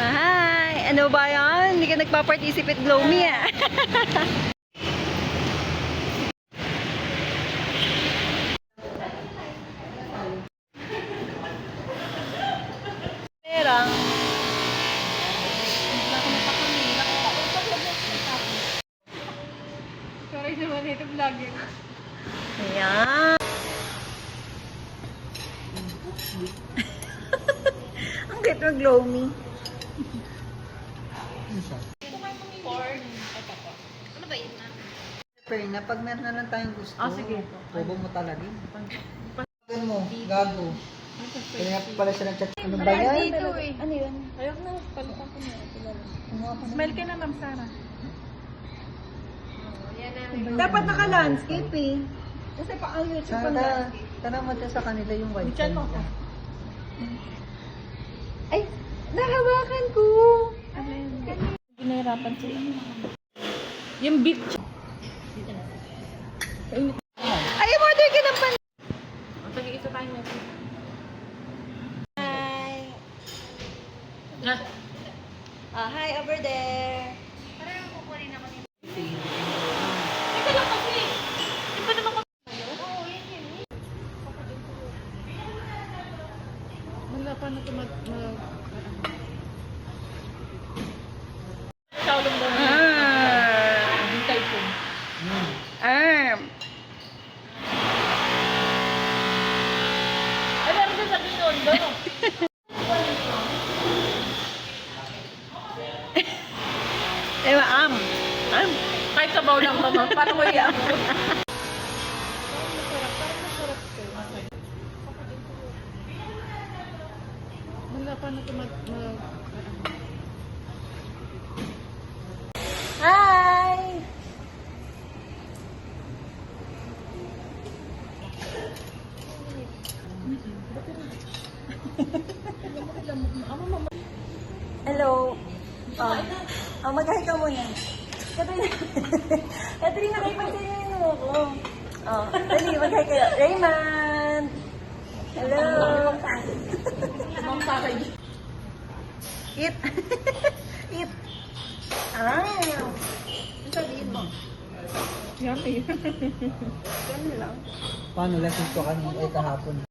Hi! Ano ba yan? Hindi ka nagpa-participate Glow Me ah. Perang. Sorry naman ito vlogger. Ayan. Ang cute ng Glow Me. Ano ba yun, ma'am? Pero na, pag meron na lang tayong gusto, sige. bobo mo talaga. Gagawin mo, gago. Kaya pala siya nag-chat. Ano ba yan? Dito eh. Ano yun? Ayok na. Palitan ko na. Smile ka na, ma'am Sarah. Dapat naka-landscape eh. Kasi pa ang YouTube Sana, tanong mo sa kanila yung wifi. Chat mo ako. Ay, nahawakan ko. Ano yun? Ginahirapan siya. Yung beef. Ay, order ka ng pan. Tag-iisa tayo natin. Hi. Ah. Hi, over there. Ito lang kasi. Di ba naman kasi? Oo, yan. Wala pa na ito Shaolong mo. Yung typhoon. Arm. Ay, meron din sabi nun. Gano'n. Diba, am. Kahit sabaw lang naman. Paano mo iyan? Wala pa na ito Hi. Hello. Mag-hi ka muna. Katrina, may pagsayin mo ako. Dali, mag-hi kayo. Raymond. Hello. Ma'am Sarah. Eat. Eat. Ah. Sabihin mo. Yummy. Ganun lang. Paano lessons ko kanina ay kahapon?